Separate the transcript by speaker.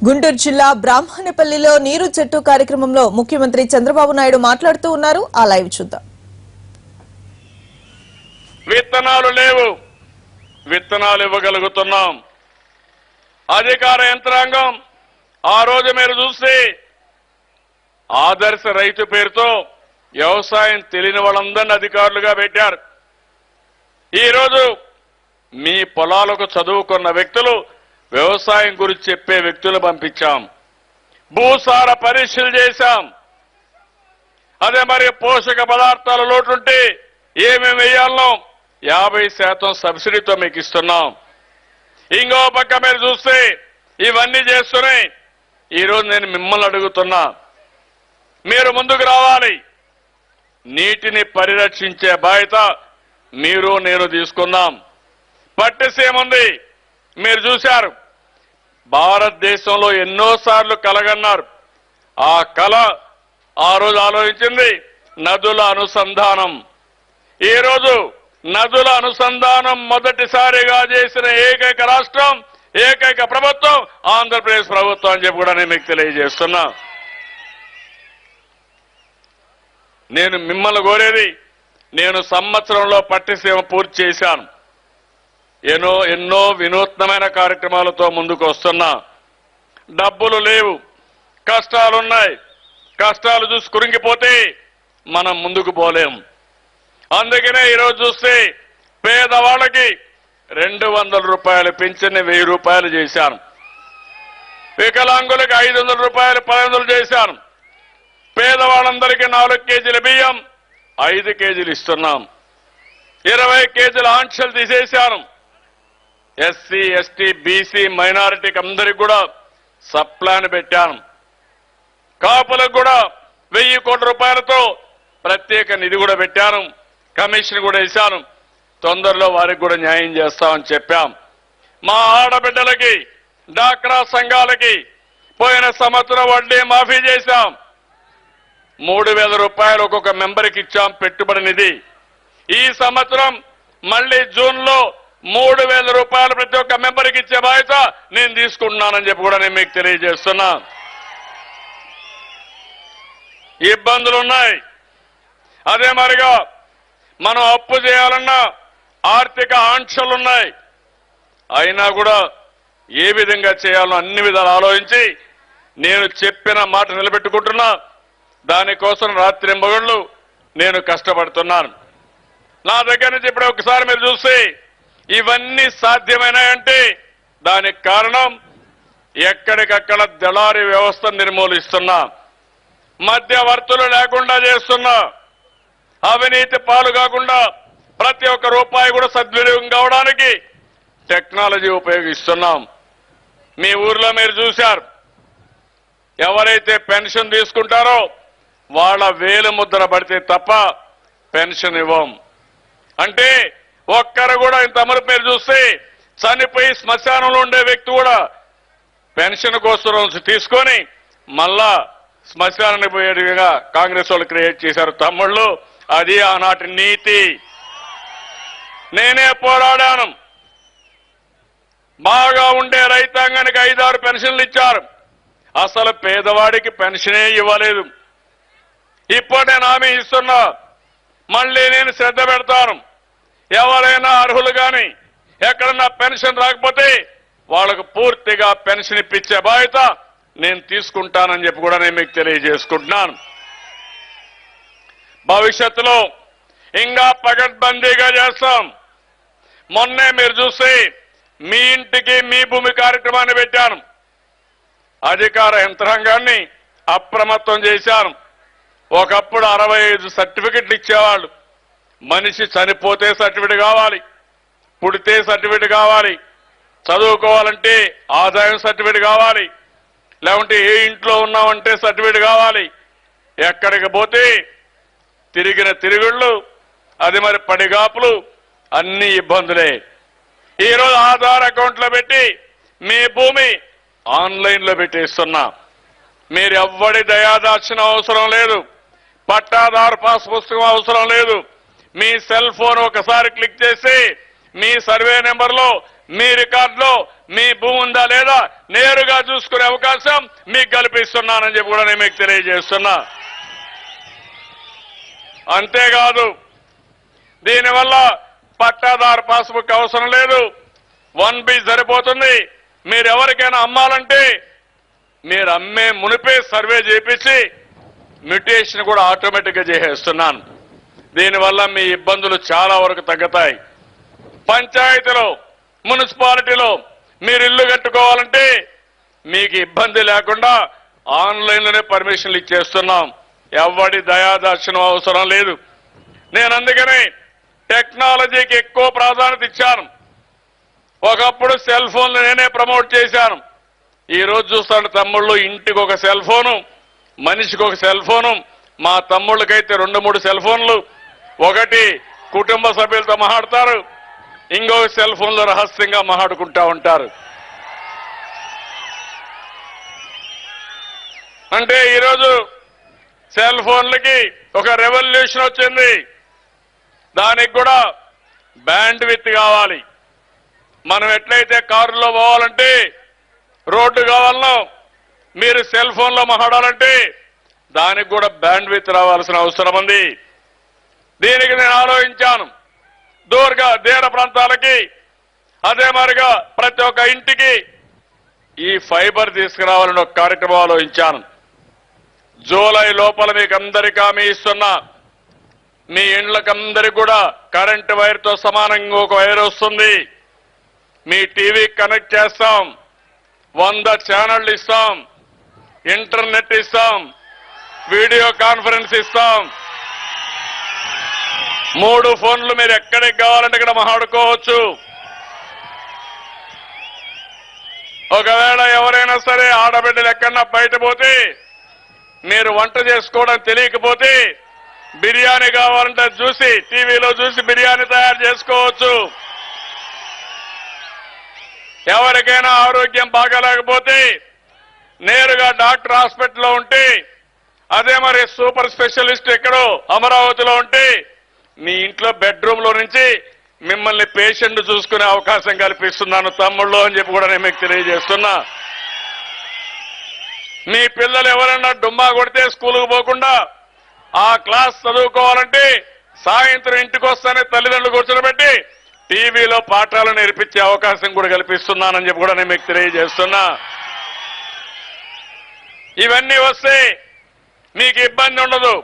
Speaker 1: గుంటూరు జిల్లా బ్రాహ్మణపల్లిలో నీరు చెట్టు కార్యక్రమంలో ముఖ్యమంత్రి చంద్రబాబు నాయుడు మాట్లాడుతూ ఉన్నారు. ఆ లైవ్ చూద్దాం.
Speaker 2: విత్తనాలు లేవు, విత్తనాలు ఇవ్వగలుగుతున్నాం. అధికార యంత్రాంగం ఆ రోజు మీరు చూస్తే ఆదర్శ రైతు పేరుతో వ్యవసాయం తెలియని వాళ్ళందరినీ అధికారులుగా పెట్టారు. ఈరోజు మీ పొలాలకు చదువుకున్న వ్యక్తులు వ్యవసాయం గురించి చెప్పే వ్యక్తులు పంపించాం. భూసార పరీక్షలు చేశాం. అదే మరి పోషక పదార్థాల లోటుంటే ఏమేమి వేయాలనో 50% సబ్సిడీతో మీకు ఇస్తున్నాం. ఇంకో పక్క మీరు చూస్తే ఇవన్నీ చేస్తూనే ఈరోజు నేను మిమ్మల్ని అడుగుతున్నా, మీరు ముందుకు రావాలి. నీటిని పరిరక్షించే బాధ్యత మీరు నేను తీసుకుందాం. పట్టిసీమ ఉంది, మీరు చూశారు. భారతదేశంలో ఎన్నోసార్లు కలగన్నారు. ఆ కళ ఆ రోజు ఆలోచించింది నదుల అనుసంధానం. ఈరోజు నదుల అనుసంధానం మొదటిసారిగా చేసిన ఏకైక రాష్ట్రం, ఏకైక ప్రభుత్వం ఆంధ్రప్రదేశ్ ప్రభుత్వం అని చెప్పి కూడా నేను మీకు తెలియజేస్తున్నా. నేను మిమ్మల్ని కోరేది, నేను సంవత్సరంలో పట్టిసీమ పూర్తి చేశాను. ఎన్నో వినూత్నమైన కార్యక్రమాలతో ముందుకు వస్తున్నా. డబ్బులు లేవు, కష్టాలున్నాయి. కష్టాలు చూసి కురింగిపోతే మనం ముందుకు పోలేం. అందుకనే ఈరోజు చూస్తే పేదవాళ్ళకి 200 రూపాయలు పింఛన్ని 1000 రూపాయలు చేశాను. వికలాంగులకు 500 రూపాయలు 1500 చేశాను. పేదవాళ్ళందరికీ 4 కేజీల బియ్యం 5 కేజీలు ఇస్తున్నాం. 20 కేజీల ఆంక్షలు తీసేశాను. ఎస్సీ, ఎస్టీ, బీసీ, మైనారిటీకి అందరికి కూడా సప్లాన్ పెట్టాను. కాపులకు కూడా 1000 కోట్ల రూపాయలతో ప్రత్యేక నిధి కూడా పెట్టాను. కమిషన్ కూడా వేశాను. తొందరలో వారికి కూడా న్యాయం చేస్తామని చెప్పాం. మా ఆడబిడ్డలకి, డాక్రా సంఘాలకి పోయిన సంవత్సరం వడ్డీ మాఫీ చేశాం. 3000 రూపాయలు ఒక్కొక్క మెంబర్కి ఇచ్చాం పెట్టుబడి నిధి. ఈ సంవత్సరం మళ్ళీ జూన్లో 3000 రూపాయలు ప్రతి ఒక్క మెంబర్కి ఇచ్చే బాధ్యత నేను తీసుకుంటున్నానని చెప్పి కూడా నేను మీకు తెలియజేస్తున్నా. ఇబ్బందులున్నాయి. అదే మరిగా మనం అప్పు చేయాలన్నా ఆర్థిక ఆంక్షలున్నాయి. అయినా కూడా ఏ విధంగా చేయాలో అన్ని విధాలు ఆలోచించి నేను చెప్పిన మాట నిలబెట్టుకుంటున్నా. దానికోసం రాత్రింబగళ్ళు నేను కష్టపడుతున్నాను. నా దగ్గర నుంచి ఇప్పుడు ఒకసారి మీరు చూస్తే ఇవన్నీ సాధ్యమైనాయంటే దానికి కారణం ఎక్కడికక్కడ దళారీ వ్యవస్థ నిర్మూలిస్తున్నా, మధ్యవర్తులు లేకుండా చేస్తున్నా, అవినీతి పాలు కాకుండా ప్రతి ఒక్క రూపాయి కూడా సద్వినియోగం కావడానికి టెక్నాలజీ ఉపయోగిస్తున్నాం. మీ ఊర్లో మీరు చూశారు, ఎవరైతే పెన్షన్ తీసుకుంటారో వాళ్ళ వేలు ముద్ర పడితే తప్ప పెన్షన్ ఇవ్వం. అంటే ఒక్కరు కూడా ఇంత అమలు పేరు చూస్తే చనిపోయి శ్మశానంలో ఉండే వ్యక్తి కూడా పెన్షన్ కోసం తీసుకొని మళ్ళా శ్మశానానికి పోయేట్టుగా కాంగ్రెస్ వాళ్ళు క్రియేట్ చేశారు. తమ్ముళ్ళు, అది ఆనాటి నీతి. నేనే పోరాడాను. బాగా ఉండే రైతాంగానికి 5-6 పెన్షన్లు ఇచ్చారు. అసలు పేదవాడికి పెన్షనే ఇవ్వలేదు. ఇప్పుడు నేను హామీ ఇస్తున్నా, మళ్ళీ నేను శ్రద్ధ పెడతాను. ఎవరైనా అర్హులు కానీ ఎక్కడన్నా పెన్షన్ రాకపోతే వాళ్లకు పూర్తిగా పెన్షన్ ఇప్పించే బాధ్యత నేను తీసుకుంటానని చెప్పి కూడా నేను మీకు తెలియజేసుకుంటున్నాను. భవిష్యత్తులో ఇంకా పకడ్బందీగా చేస్తాం. మొన్నే మీరు చూస్తే మీ ఇంటికి మీ భూమి కార్యక్రమాన్ని పెట్టాను. అధికార యంత్రాంగాన్ని అప్రమత్తం చేశాను. ఒకప్పుడు 65 సర్టిఫికెట్లు ఇచ్చేవాళ్ళు. మనిషి చనిపోతే సర్టిఫికెట్ కావాలి, పుడితే సర్టిఫికెట్ కావాలి, చదువుకోవాలంటే ఆదాయం సర్టిఫికెట్ కావాలి, లేకుంటే ఏ ఇంట్లో ఉన్నామంటే సర్టిఫికెట్ కావాలి. ఎక్కడికి పోతే తిరిగిన తిరుగుళ్ళు, అది మరి పడిగాపులు, అన్ని ఇబ్బందులే. ఈరోజు ఆధార్ అకౌంట్లో పెట్టి మీ భూమి ఆన్లైన్లో పెట్టేస్తున్నా. మీరు ఎవ్వడి దయాదార్చిన అవసరం లేదు, పట్టాదారు పాస్ పుస్తకం అవసరం లేదు. మీ సెల్ ఫోన్ ఒకసారి క్లిక్ చేసి మీ సర్వే నెంబర్లో మీ రికార్డులో మీ భూమి ఉందా లేదా నేరుగా చూసుకునే అవకాశం మీకు కల్పిస్తున్నానని చెప్పి కూడా నేను మీకు తెలియజేస్తున్నా. అంతేకాదు దీనివల్ల పట్టాదారు పాస్బుక్ అవసరం లేదు, 1B సరిపోతుంది. మీరు ఎవరికైనా అమ్మాలంటే మీరు అమ్మే మునిపే సర్వే చేపించి మ్యూటేషన్ కూడా ఆటోమేటిక్గా చేసేస్తున్నాను. దీనివల్ల మీ ఇబ్బందులు చాలా వరకు తగ్గుతాయి. పంచాయతీలో మున్సిపాలిటీలో మీరు ఇల్లు కట్టుకోవాలంటే మీకు ఇబ్బంది లేకుండా ఆన్లైన్లోనే పర్మిషన్లు ఇచ్చేస్తున్నాం. ఎవరి దయాదర్శనం అవసరం లేదు. నేను అందుకనే టెక్నాలజీకి ఎక్కువ ప్రాధాన్యత ఇచ్చాను. ఒకప్పుడు సెల్ ఫోన్లు నేనే ప్రమోట్ చేశాను. ఈ రోజు చూస్తాను తమ్ముళ్ళు ఇంటికి ఒక సెల్ ఫోను, మనిషికి ఒక సెల్ ఫోను. మా తమ్ముళ్ళకైతే 2-3 సెల్ ఫోన్లు. ఒకటి కుటుంబ సభ్యులతో మాట్లాడతారు, ఇంకొక సెల్ ఫోన్లో రహస్యంగా మాట్లాడుకుంటా ఉంటారు. అంటే ఈరోజు సెల్ ఫోన్లకి ఒక రెవల్యూషన్ వచ్చింది. దానికి కూడా బ్యాండ్ విత్ కావాలి. మనం ఎట్లయితే కారులో పోవాలంటే రోడ్డు కావాలనో మీరు సెల్ ఫోన్లో మాట్లాడాలంటే దానికి కూడా బ్యాండ్ విత్ రావాల్సిన అవసరం ఉంది. దీనికి నేను ఆలోచించాను. దూర ప్రాంతాలకి అదే మరిగా ప్రతి ఒక్క ఇంటికి ఈ ఫైబర్ తీసుకురావాలని ఒక కార్యక్రమం ఆలోచించాను. జూలై లోపల మీకు అందరికీ హామీ ఇస్తున్నా. మీ ఇండ్లకందరికి కూడా కరెంటు వైర్తో సమానంగా ఒక వైర్ వస్తుంది. మీ టీవీకి కనెక్ట్ చేస్తాం, 100 ఛానళ్లు ఇస్తాం, ఇంటర్నెట్ ఇస్తాం, వీడియో కాన్ఫరెన్స్ ఇస్తాం. 3 ఫోన్లు మీరు ఎక్కడికి కావాలంటే ఇక్కడ మాట్లాడుకోవచ్చు. ఒకవేళ ఎవరైనా సరే ఆడబిడ్డలు ఎక్కడన్నా బయట పోతే మీరు వంట చేసుకోవడం తెలియకపోతే బిర్యానీ కావాలంటే చూసి టీవీలో చూసి బిర్యానీ తయారు చేసుకోవచ్చు. ఎవరికైనా ఆరోగ్యం బాగాలేకపోతే నేరుగా డాక్టర్ హాస్పిటల్లో ఉంటే అదే మరి సూపర్ స్పెషలిస్ట్ ఎక్కడో అమరావతిలో ఉంటే మీ ఇంట్లో బెడ్రూమ్ లో నుంచి మిమ్మల్ని పేషెంట్ చూసుకునే అవకాశం కల్పిస్తున్నాను తమ్ముళ్ళు అని చెప్పి కూడా నేను మీకు తెలియజేస్తున్నా. మీ పిల్లలు ఎవరైనా డుమ్మా కొడితే స్కూలుకు పోకుండా ఆ క్లాస్ చదువుకోవాలంటే సాయంత్రం ఇంటికి వస్తానే తల్లిదండ్రులు కూర్చోబెట్టి టీవీలో పాఠాలు నేర్పించే అవకాశం కూడా కల్పిస్తున్నానని చెప్పి కూడా నేను మీకు తెలియజేస్తున్నా. ఇవన్నీ వస్తే మీకు ఇబ్బంది ఉండదు.